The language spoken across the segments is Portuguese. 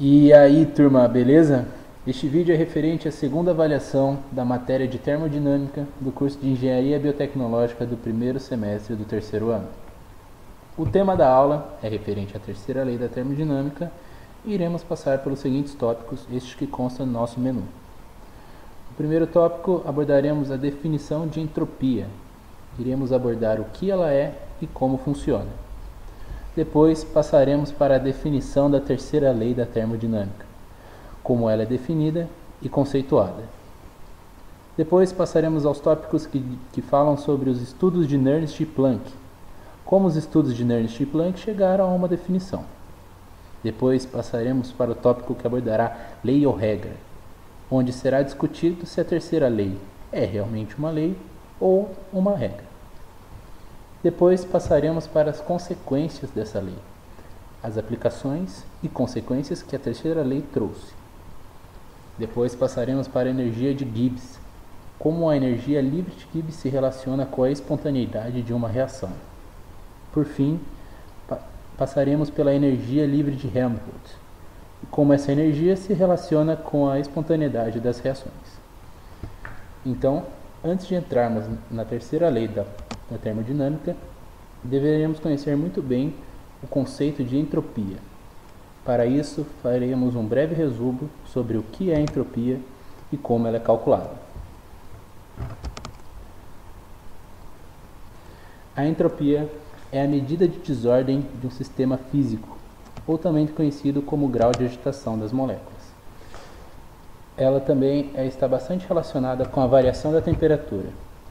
E aí, turma, beleza? Este vídeo é referente à segunda avaliação da matéria de termodinâmica do curso de Engenharia Biotecnológica do primeiro semestre do terceiro ano. O tema da aula é referente à terceira lei da termodinâmica e iremos passar pelos seguintes tópicos, estes que constam no nosso menu. No primeiro tópico, abordaremos a definição de entropia. Iremos abordar o que ela é e como funciona. Depois passaremos para a definição da terceira lei da termodinâmica, como ela é definida e conceituada. Depois passaremos aos tópicos que falam sobre os estudos de Nernst e Planck, como os estudos de Nernst e Planck chegaram a uma definição. Depois passaremos para o tópico que abordará lei ou regra, onde será discutido se a terceira lei é realmente uma lei ou uma regra. Depois passaremos para as consequências dessa lei, as aplicações e consequências que a terceira lei trouxe. Depois passaremos para a energia de Gibbs, como a energia livre de Gibbs se relaciona com a espontaneidade de uma reação. Por fim, passaremos pela energia livre de Helmholtz, e como essa energia se relaciona com a espontaneidade das reações. Então, antes de entrarmos na terceira lei da termodinâmica, deveremos conhecer muito bem o conceito de entropia. Para isso, faremos um breve resumo sobre o que é entropia e como ela é calculada. A entropia é a medida de desordem de um sistema físico, ou também conhecido como grau de agitação das moléculas. Ela também está bastante relacionada com a variação da temperatura,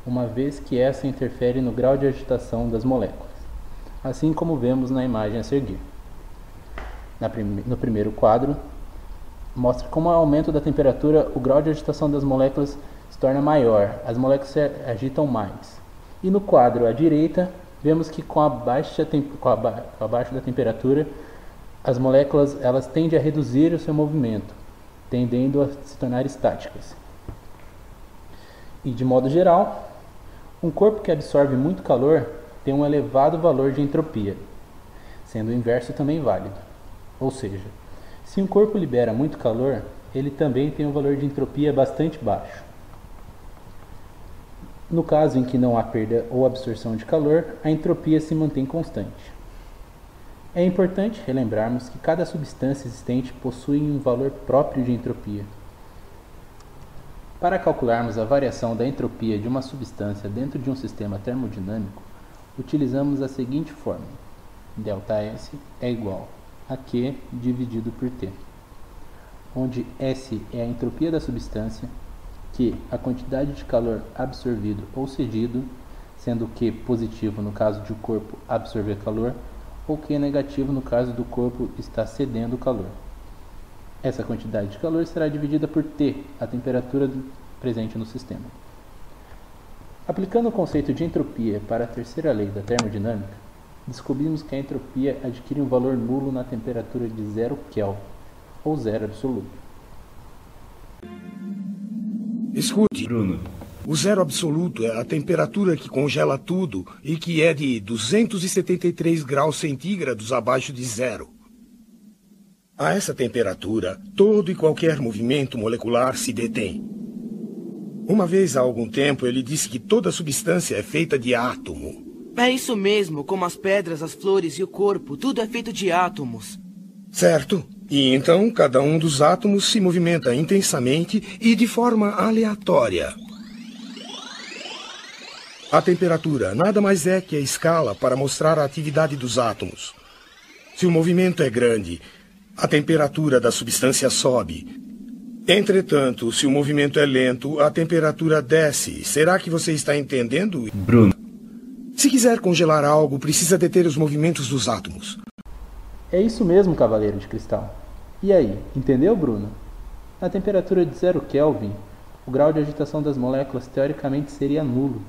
uma vez que essa interfere no grau de agitação das moléculas, assim como vemos na imagem a seguir. No primeiro quadro, mostra como ao aumento da temperatura, o grau de agitação das moléculas se torna maior, as moléculas se agitam mais. E no quadro à direita, vemos que com a baixa da temperatura, as moléculas elas tendem a reduzir o seu movimento, tendendo a se tornar estáticas. E de modo geral, um corpo que absorve muito calor tem um elevado valor de entropia, sendo o inverso também válido. Ou seja, se um corpo libera muito calor, ele também tem um valor de entropia bastante baixo. No caso em que não há perda ou absorção de calor, a entropia se mantém constante. É importante relembrarmos que cada substância existente possui um valor próprio de entropia. Para calcularmos a variação da entropia de uma substância dentro de um sistema termodinâmico, utilizamos a seguinte fórmula: ΔS é igual a Q dividido por T, onde S é a entropia da substância, Q a quantidade de calor absorvido ou cedido, sendo Q positivo no caso de o corpo absorver calor, ou Q negativo no caso do corpo estar cedendo calor. Essa quantidade de calor será dividida por T, a temperatura presente no sistema. Aplicando o conceito de entropia para a terceira lei da termodinâmica, descobrimos que a entropia adquire um valor nulo na temperatura de 0 Kelvin, ou zero absoluto. Escute, Bruno. O zero absoluto é a temperatura que congela tudo e que é de 273 graus centígrados abaixo de zero. A essa temperatura, todo e qualquer movimento molecular se detém. Uma vez há algum tempo, ele disse que toda substância é feita de átomo. É isso mesmo, como as pedras, as flores e o corpo, tudo é feito de átomos. Certo. E então, cada um dos átomos se movimenta intensamente e de forma aleatória. A temperatura nada mais é que a escala para mostrar a atividade dos átomos. Se o movimento é grande, a temperatura da substância sobe. Entretanto, se o movimento é lento, a temperatura desce. Será que você está entendendo? Bruno. Se quiser congelar algo, precisa deter os movimentos dos átomos. É isso mesmo, cavaleiro de cristal. E aí, entendeu, Bruno? Na temperatura de 0 Kelvin, o grau de agitação das moléculas teoricamente seria nulo,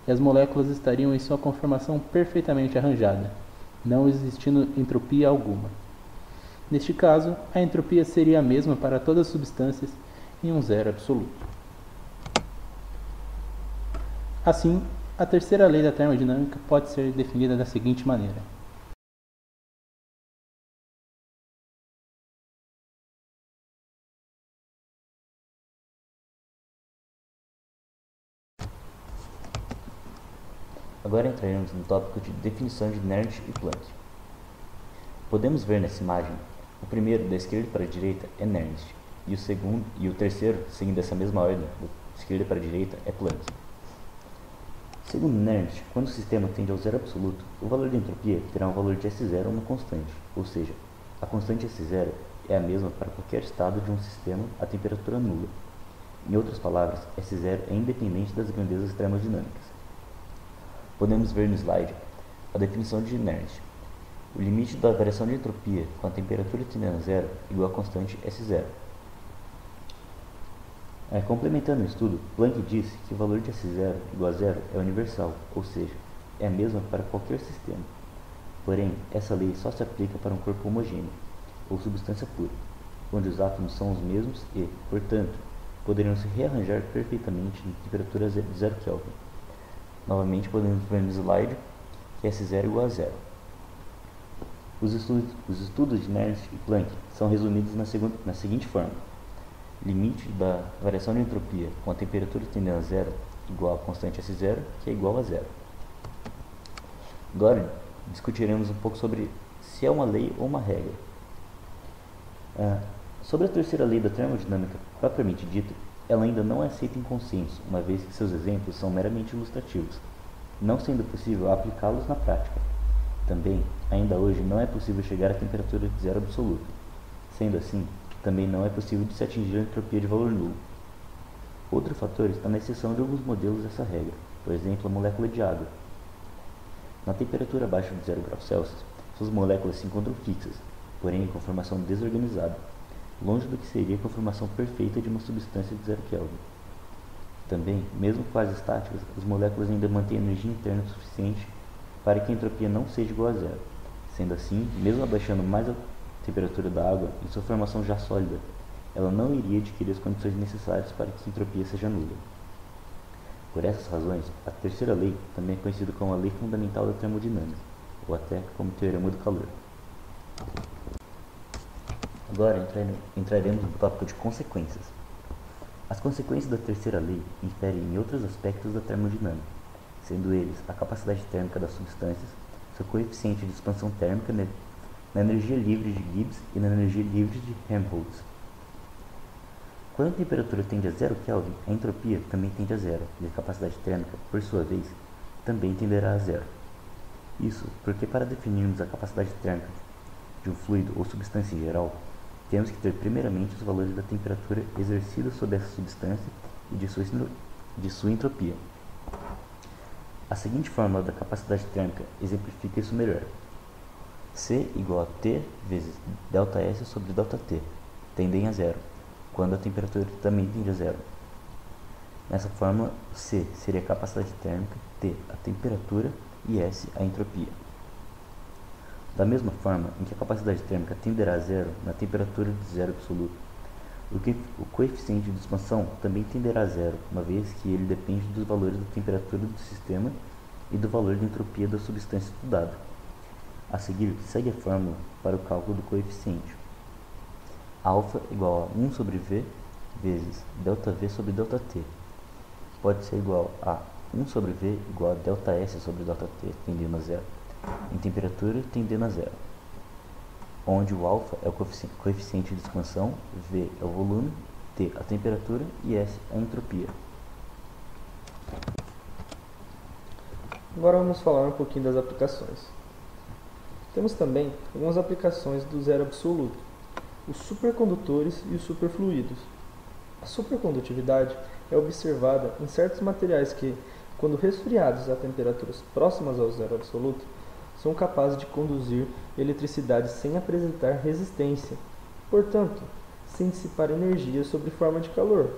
e as moléculas estariam em sua conformação perfeitamente arranjada, não existindo entropia alguma. Neste caso, a entropia seria a mesma para todas as substâncias em um zero absoluto. Assim, a terceira lei da termodinâmica pode ser definida da seguinte maneira: Agora entraremos no tópico de definição de Nernst e Planck. Podemos ver nessa imagem, o primeiro da esquerda para a direita é Nernst, e o segundo e o terceiro, seguindo essa mesma ordem, da esquerda para a direita, é Planck. Segundo Nernst, quando o sistema tende ao zero absoluto, o valor de entropia terá um valor de S0 uma constante, ou seja, a constante S0 é a mesma para qualquer estado de um sistema a temperatura nula. Em outras palavras, S0 é independente das grandezas termodinâmicas. Podemos ver no slide a definição de Nernst. O limite da variação de entropia com a temperatura tendendo a zero igual à constante S0. Complementando o estudo, Planck disse que o valor de S0 igual a zero é universal, ou seja, é a mesma para qualquer sistema. Porém, essa lei só se aplica para um corpo homogêneo, ou substância pura, onde os átomos são os mesmos e, portanto, poderiam se rearranjar perfeitamente em temperatura de 0 Kelvin. Novamente podemos ver no slide que S0 igual a zero. Os estudos de Nernst e Planck são resumidos na seguinte forma: limite da variação de entropia com a temperatura tendendo a zero igual à constante S0, que é igual a zero. Agora discutiremos um pouco sobre se é uma lei ou uma regra. Sobre a terceira lei da termodinâmica propriamente dita, ela ainda não é aceita em consenso, uma vez que seus exemplos são meramente ilustrativos, não sendo possível aplicá-los na prática. Também, ainda hoje, não é possível chegar à temperatura de zero absoluto. Sendo assim, também não é possível de se atingir a entropia de valor nulo. Outro fator está na exceção de alguns modelos dessa regra, por exemplo, a molécula de água. Na temperatura abaixo de 0 graus Celsius, suas moléculas se encontram fixas, porém em conformação desorganizada, longe do que seria a conformação perfeita de uma substância de 0 Kelvin. Também, mesmo quase estáticas, as moléculas ainda mantêm energia interna suficiente para que a entropia não seja igual a zero. Sendo assim, mesmo abaixando mais a temperatura da água em sua formação já sólida, ela não iria adquirir as condições necessárias para que a entropia seja nula. Por essas razões, a terceira lei também é conhecida como a lei fundamental da termodinâmica, ou até como teorema do calor. Agora entraremos no tópico de consequências. As consequências da terceira lei inferem em outros aspectos da termodinâmica, sendo eles a capacidade térmica das substâncias, seu coeficiente de expansão térmica na energia livre de Gibbs e na energia livre de Helmholtz. Quando a temperatura tende a 0 Kelvin, a entropia também tende a zero, e a capacidade térmica, por sua vez, também tenderá a zero. Isso porque para definirmos a capacidade térmica de um fluido ou substância em geral, temos que ter primeiramente os valores da temperatura exercida sobre essa substância e de sua entropia. A seguinte fórmula da capacidade térmica exemplifica isso melhor. C igual a T vezes ΔS sobre ΔT, tendem a zero, quando a temperatura também tende a zero. Nessa fórmula, C seria a capacidade térmica, T a temperatura e S a entropia. Da mesma forma em que a capacidade térmica tenderá a zero na temperatura de zero absoluto, o coeficiente de expansão também tenderá a zero, uma vez que ele depende dos valores da temperatura do sistema e do valor de entropia da substância estudada. A seguir, segue a fórmula para o cálculo do coeficiente. Alfa igual a 1 sobre V vezes ΔV sobre ΔT. Pode ser igual a 1 sobre V igual a ΔS sobre ΔT, tendendo a zero, em temperatura tendendo a zero, onde o alfa é o coeficiente de expansão, V é o volume, T a temperatura e S a entropia. Agora vamos falar um pouquinho das aplicações. Temos também algumas aplicações do zero absoluto, os supercondutores e os superfluidos. A supercondutividade é observada em certos materiais que, quando resfriados a temperaturas próximas ao zero absoluto, são capazes de conduzir eletricidade sem apresentar resistência, portanto, sem dissipar energia sob forma de calor.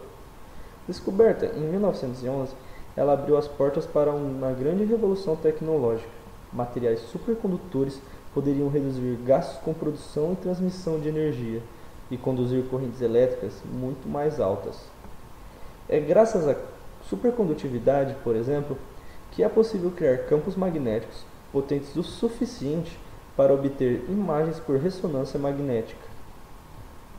Descoberta em 1911, ela abriu as portas para uma grande revolução tecnológica. Materiais supercondutores poderiam reduzir gastos com produção e transmissão de energia e conduzir correntes elétricas muito mais altas. É graças à supercondutividade, por exemplo, que é possível criar campos magnéticos potentes o suficiente para obter imagens por ressonância magnética.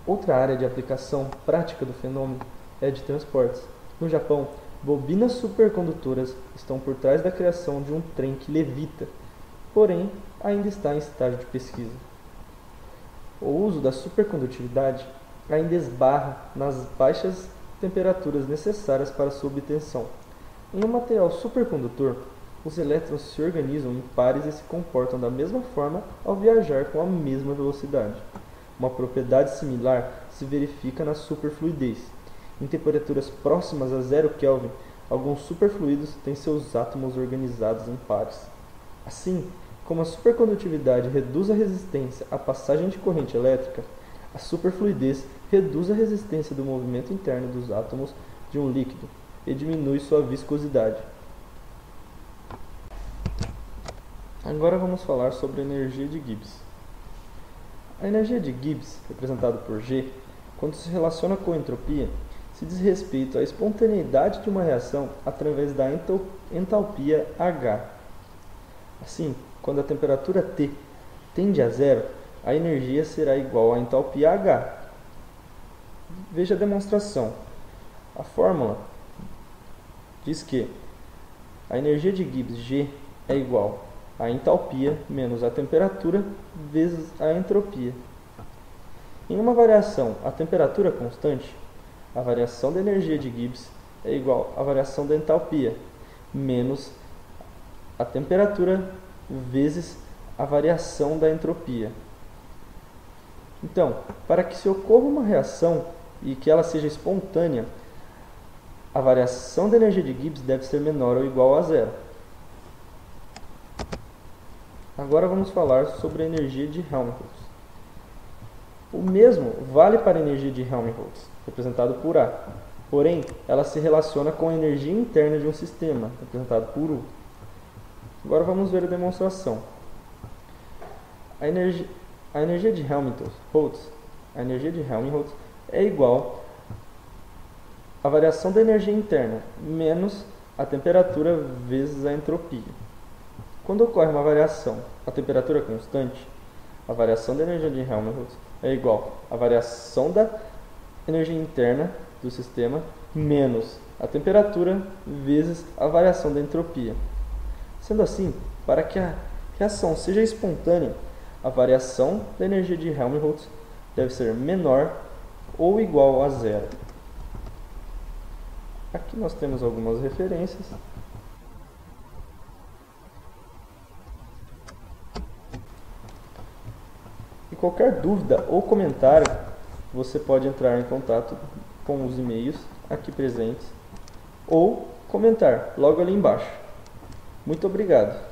Outra área de aplicação prática do fenômeno é de transportes. No Japão, Bobinas supercondutoras estão por trás da criação de um trem que levita, porém ainda está em estágio de pesquisa. O uso da supercondutividade ainda esbarra nas baixas temperaturas necessárias para sua obtenção. Em um material supercondutor, os elétrons se organizam em pares e se comportam da mesma forma ao viajar com a mesma velocidade. Uma propriedade similar se verifica na superfluidez. Em temperaturas próximas a 0 Kelvin, alguns superfluidos têm seus átomos organizados em pares. Assim, como a supercondutividade reduz a resistência à passagem de corrente elétrica, a superfluidez reduz a resistência do movimento interno dos átomos de um líquido e diminui sua viscosidade. Agora vamos falar sobre a energia de Gibbs. A energia de Gibbs, representada por G, quando se relaciona com a entropia, se diz respeito à espontaneidade de uma reação através da entalpia H. Assim, quando a temperatura T tende a zero, a energia será igual à entalpia H. Veja a demonstração. A fórmula diz que a energia de Gibbs G é igual a entalpia menos a temperatura vezes a entropia. Em uma variação a temperatura constante, a variação da energia de Gibbs é igual à variação da entalpia menos a temperatura vezes a variação da entropia. Então, para que se ocorra uma reação e que ela seja espontânea, a variação da energia de Gibbs deve ser menor ou igual a zero. Agora vamos falar sobre a energia de Helmholtz. O mesmo vale para a energia de Helmholtz, representado por A, porém ela se relaciona com a energia interna de um sistema, representado por U. Agora vamos ver a demonstração. A energia de Helmholtz é igual à variação da energia interna menos a temperatura vezes a entropia. Quando ocorre uma variação a temperatura constante, a variação da energia de Helmholtz é igual à variação da energia interna do sistema menos a temperatura vezes a variação da entropia. Sendo assim, para que a reação seja espontânea, a variação da energia de Helmholtz deve ser menor ou igual a zero. Aqui nós temos algumas referências. E qualquer dúvida ou comentário, você pode entrar em contato com os e-mails aqui presentes ou comentar logo ali embaixo. Muito obrigado.